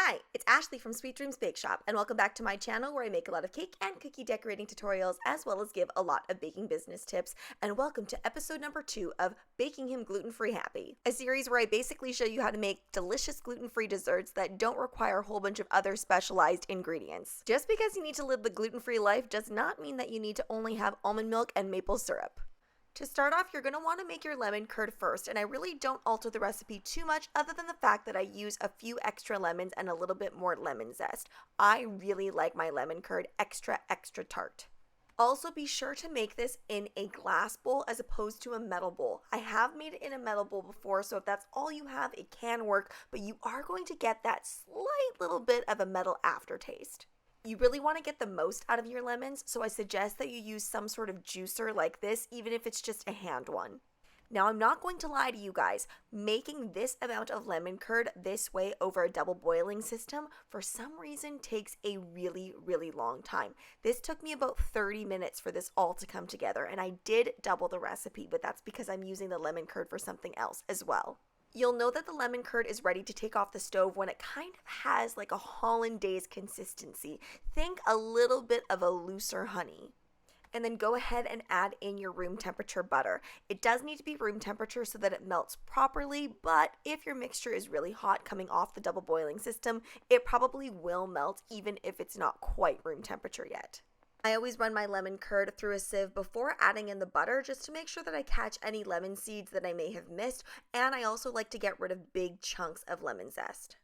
Hi, it's Ashleigh from Sweet Dreams Bake Shop, and welcome back to my channel where I make a lot of cake and cookie decorating tutorials as well as give a lot of baking business tips. And welcome to episode number 2 of Baking Him Gluten-Free Happy, a series where I basically show you how to make delicious gluten-free desserts that don't require a whole bunch of other specialized ingredients. Just because you need to live the gluten-free life does not mean that you need to only have almond milk and maple syrup. To start off, you're going to want to make your lemon curd first, and I really don't alter the recipe too much other than the fact that I use a few extra lemons and a little bit more lemon zest. I really like my lemon curd extra tart. Also, be sure to make this in a glass bowl as opposed to a metal bowl. I have made it in a metal bowl before, so if that's all you have, it can work, but you are going to get that slight little bit of a metal aftertaste. You really want to get the most out of your lemons, so I suggest that you use some sort of juicer like this, even if it's just a hand one. Now, I'm not going to lie to you guys, making this amount of lemon curd this way over a double boiling system for some reason takes a really long time. This took me about 30 minutes for this all to come together, and I did double the recipe, but that's because I'm using the lemon curd for something else as well. You'll know that the lemon curd is ready to take off the stove when it kind of has like a hollandaise consistency. Think a little bit of a looser honey. And then go ahead and add in your room temperature butter. It does need to be room temperature so that it melts properly, but if your mixture is really hot coming off the double boiling system, it probably will melt even if it's not quite room temperature yet. I always run my lemon curd through a sieve before adding in the butter just to make sure that I catch any lemon seeds that I may have missed, and I also like to get rid of big chunks of lemon zest.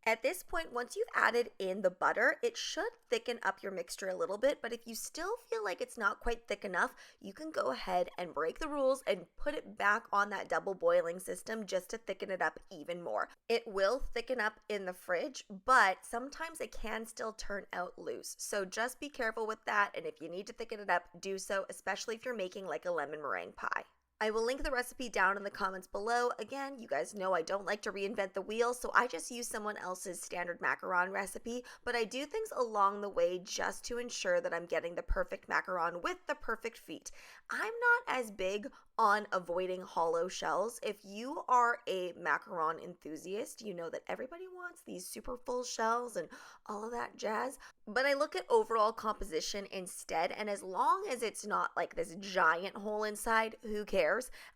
At this point, once you've added in the butter, it should thicken up your mixture a little bit, but if you still feel like it's not quite thick enough, you can go ahead and break the rules and put it back on that double boiling system just to thicken it up even more. It will thicken up in the fridge, but sometimes it can still turn out loose. So just be careful with that, and if you need to thicken it up, do so, especially if you're making like a lemon meringue pie. I will link the recipe down in the comments below. Again, you guys know I don't like to reinvent the wheel, so I just use someone else's standard macaron recipe, but I do things along the way just to ensure that I'm getting the perfect macaron with the perfect feet. I'm not as big on avoiding hollow shells. If you are a macaron enthusiast, you know that everybody wants these super full shells and all of that jazz, but I look at overall composition instead, and as long as it's not like this giant hole inside, who cares?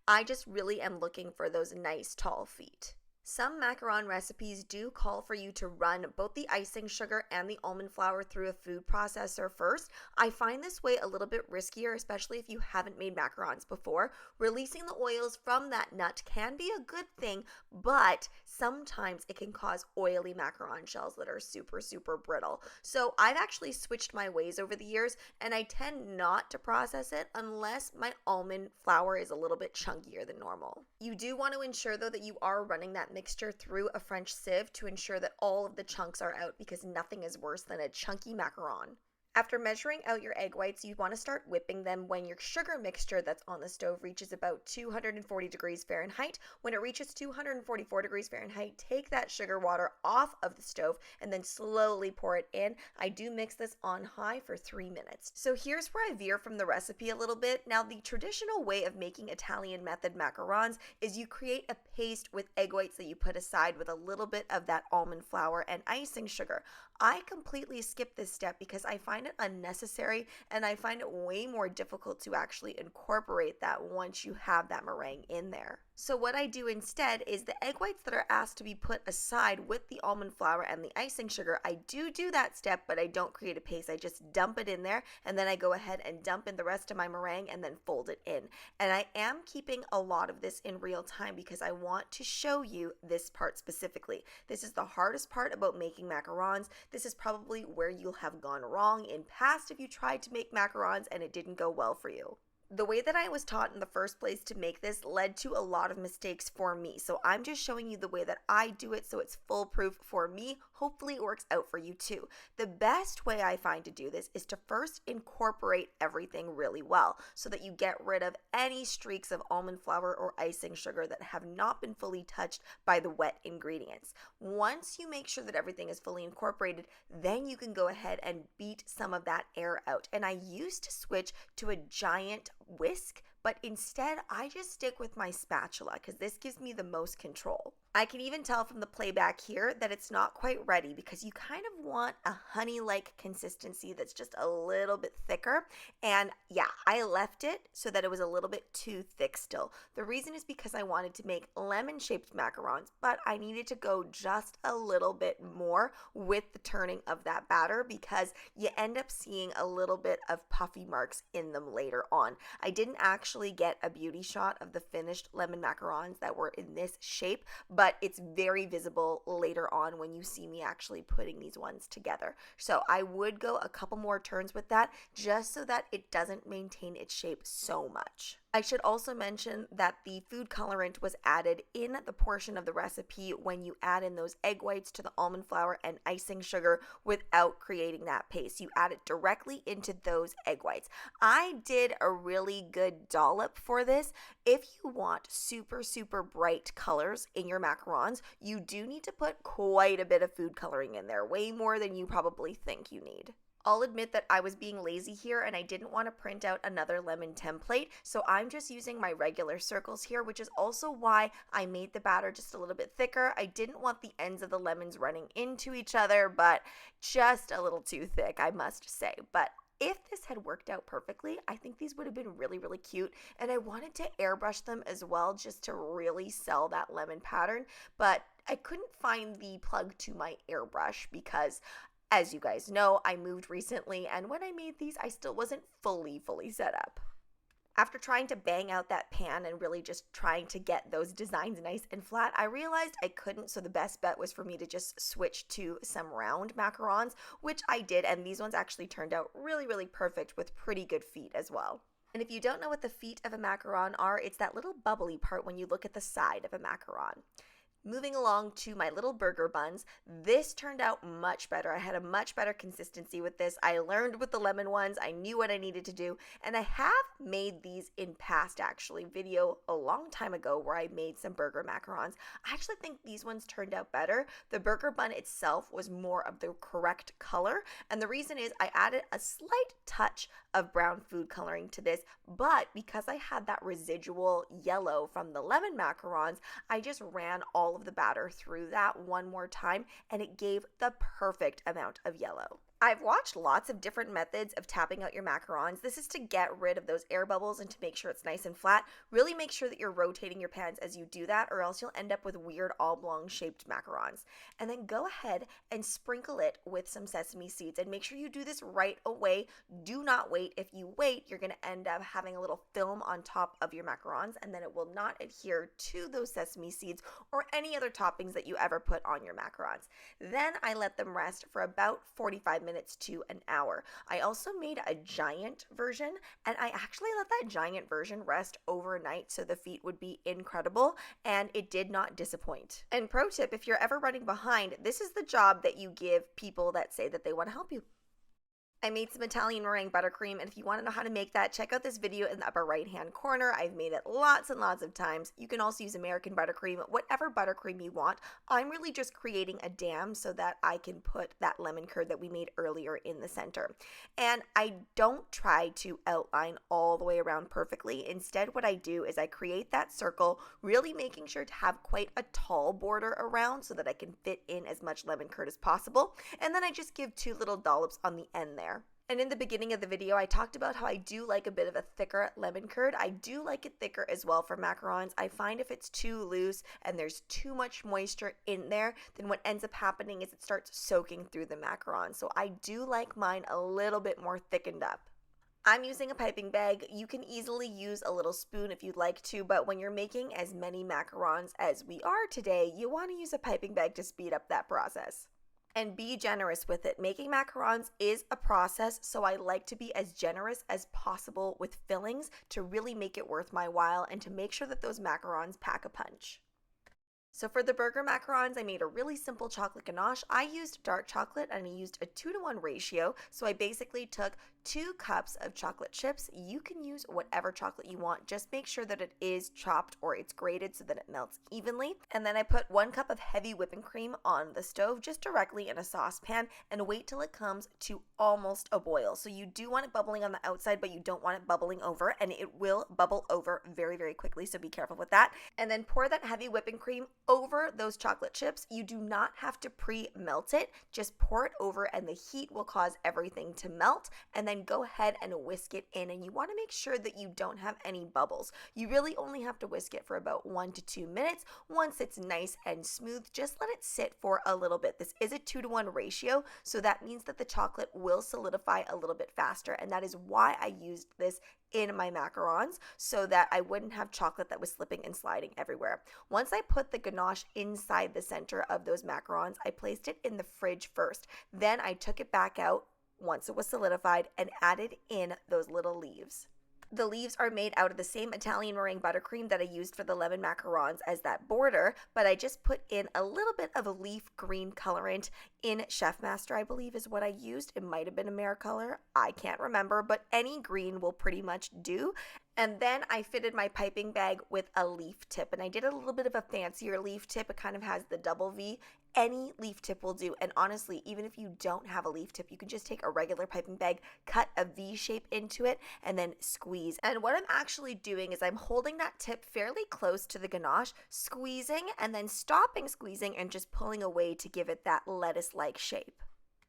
I just really am looking for those nice tall feet. Some macaron recipes do call for you to run both the icing sugar and the almond flour through a food processor first. I find this way a little bit riskier, especially if you haven't made macarons before. Releasing the oils from that nut can be a good thing, but sometimes it can cause oily macaron shells that are super brittle. So I've actually switched my ways over the years, and I tend not to process it unless my almond flour is a little bit chunkier than normal. You do want to ensure though that you are running that mixture through a French sieve to ensure that all of the chunks are out, because nothing is worse than a chunky macaron. After measuring out your egg whites, you want to start whipping them when your sugar mixture that's on the stove reaches about 240 degrees Fahrenheit. When it reaches 244 degrees Fahrenheit, take that sugar water off of the stove and then slowly pour it in. I do mix this on high for 3 minutes. So here's where I veer from the recipe a little bit. Now, the traditional way of making Italian method macarons is you create a paste with egg whites that you put aside with a little bit of that almond flour and icing sugar. I completely skip this step because I find it unnecessary, and I find it way more difficult to actually incorporate that once you have that meringue in there. So what I do instead is the egg whites that are asked to be put aside with the almond flour and the icing sugar, I do that step, but I don't create a paste. I just dump it in there, and then I go ahead and dump in the rest of my meringue and then fold it in. And I am keeping a lot of this in real time because I want to show you this part specifically. This is the hardest part about making macarons. This is probably where you'll have gone wrong in past if you tried to make macarons and it didn't go well for you. The way that I was taught in the first place to make this led to a lot of mistakes for me. So I'm just showing you the way that I do it so it's foolproof for me. Hopefully it works out for you too. The best way I find to do this is to first incorporate everything really well so that you get rid of any streaks of almond flour or icing sugar that have not been fully touched by the wet ingredients. Once you make sure that everything is fully incorporated, then you can go ahead and beat some of that air out. And I used to switch to a giant whisk, but instead I just stick with my spatula because this gives me the most control. I can even tell from the playback here that it's not quite ready because you kind of want a honey-like consistency that's just a little bit thicker. And yeah, I left it so that it was a little bit too thick still. The reason is because I wanted to make lemon-shaped macarons, but I needed to go just a little bit more with the turning of that batter because you end up seeing a little bit of puffy marks in them later on. I didn't actually get a beauty shot of the finished lemon macarons that were in this shape, but it's very visible later on when you see me actually putting these ones together. So I would go a couple more turns with that just so that it doesn't maintain its shape so much. I should also mention that the food colorant was added in the portion of the recipe when you add in those egg whites to the almond flour and icing sugar without creating that paste. You add it directly into those egg whites. I did a really good dollop for this. If you want super, super bright colors in your macarons, you do need to put quite a bit of food coloring in there, way more than you probably think you need. I'll admit that I was being lazy here and I didn't want to print out another lemon template, so I'm just using my regular circles here, which is also why I made the batter just a little bit thicker. I didn't want the ends of the lemons running into each other, but just a little too thick, I must say. But if this had worked out perfectly, I think these would have been really, really cute, and I wanted to airbrush them as well just to really sell that lemon pattern, but I couldn't find the plug to my airbrush because, as you guys know, I moved recently, and when I made these, I still wasn't fully set up. After trying to bang out that pan and really just trying to get those designs nice and flat, I realized I couldn't, so the best bet was for me to just switch to some round macarons, which I did, and these ones actually turned out really, really perfect with pretty good feet as well. And if you don't know what the feet of a macaron are, it's that little bubbly part when you look at the side of a macaron. Moving along to my little burger buns, this turned out much better. I had a much better consistency with this. I learned with the lemon ones. I knew what I needed to do, and I have made these in past actually video a long time ago where I made some burger macarons. I actually think these ones turned out better. The burger bun itself was more of the correct color, and the reason is I added a slight touch of brown food coloring to this, but because I had that residual yellow from the lemon macarons, I just ran all of the batter through that one more time, and it gave the perfect amount of yellow. I've watched lots of different methods of tapping out your macarons. This is to get rid of those air bubbles and to make sure it's nice and flat. Really make sure that you're rotating your pans as you do that, or else you'll end up with weird oblong shaped macarons. And then go ahead and sprinkle it with some sesame seeds, and make sure you do this right away. Do not wait. If you wait, you're going to end up having a little film on top of your macarons, and then it will not adhere to those sesame seeds or any other toppings that you ever put on your macarons. Then I let them rest for about 45 minutes to an hour. I also made a giant version, and I actually let that giant version rest overnight so the feet would be incredible, and it did not disappoint. And pro tip, if you're ever running behind, this is the job that you give people that say that they want to help you. I made some Italian meringue buttercream, and if you want to know how to make that, check out this video in the upper right hand corner. I've made it lots and lots of times. You can also use American buttercream, whatever buttercream you want. I'm really just creating a dam so that I can put that lemon curd that we made earlier in the center. And I don't try to outline all the way around perfectly. Instead, what I do is I create that circle, really making sure to have quite a tall border around so that I can fit in as much lemon curd as possible. And then I just give 2 little dollops on the end there. And in the beginning of the video, I talked about how I do like a bit of a thicker lemon curd. I do like it thicker as well for macarons. I find if it's too loose and there's too much moisture in there, then what ends up happening is it starts soaking through the macaron. So I do like mine a little bit more thickened up. I'm using a piping bag. You can easily use a little spoon if you'd like to, but when you're making as many macarons as we are today, you want to use a piping bag to speed up that process. And be generous with it. Making macarons is a process, so I like to be as generous as possible with fillings to really make it worth my while and to make sure that those macarons pack a punch. So for the burger macarons, I made a really simple chocolate ganache. I used dark chocolate and I used a 2-to-1 ratio. So I basically took 2 cups of chocolate chips. You can use whatever chocolate you want. Just make sure that it is chopped or it's grated so that it melts evenly. And then I put 1 cup of heavy whipping cream on the stove just directly in a saucepan and wait till it comes to almost a boil. So you do want it bubbling on the outside, but you don't want it bubbling over, and it will bubble over very, very quickly, so be careful with that. And then pour that heavy whipping cream over those chocolate chips. You do not have to pre-melt it. Just pour it over and the heat will cause everything to melt, and then go ahead and whisk it in. And you want to make sure that you don't have any bubbles. You really only have to whisk it for about 1 to 2 minutes. Once it's nice and smooth, just let it sit for a little bit. This is a 2-to-1 ratio, so that means that the chocolate will solidify a little bit faster, and that is why I used this in my macarons, so that I wouldn't have chocolate that was slipping and sliding everywhere. Once I put the ganache inside the center of those macarons, I placed it in the fridge first. Then I took it back out once it was solidified and added in those little leaves. The leaves are made out of the same Italian meringue buttercream that I used for the lemon macarons as that border, but I just put in a little bit of a leaf green colorant in Chef Master, I believe is what I used. It might have been a Maricolor, I can't remember, but any green will pretty much do. And then I fitted my piping bag with a leaf tip, and I did a little bit of a fancier leaf tip. It kind of has the double V. Any leaf tip will do, and honestly, even if you don't have a leaf tip, you can just take a regular piping bag, cut a V shape into it, and then squeeze. And what I'm actually doing is I'm holding that tip fairly close to the ganache, squeezing, and then stopping squeezing and just pulling away to give it that lettuce-like shape.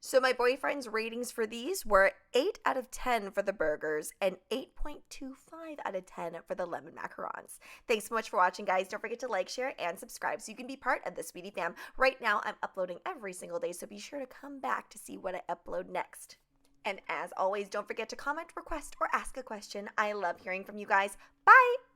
So my boyfriend's ratings for these were 8 out of 10 for the burgers and 8.25 out of 10 for the lemon macarons. Thanks so much for watching, guys. Don't forget to like, share, and subscribe so you can be part of the Sweetie Fam. Right now, I'm uploading every single day, so be sure to come back to see what I upload next. And as always, don't forget to comment, request, or ask a question. I love hearing from you guys. Bye!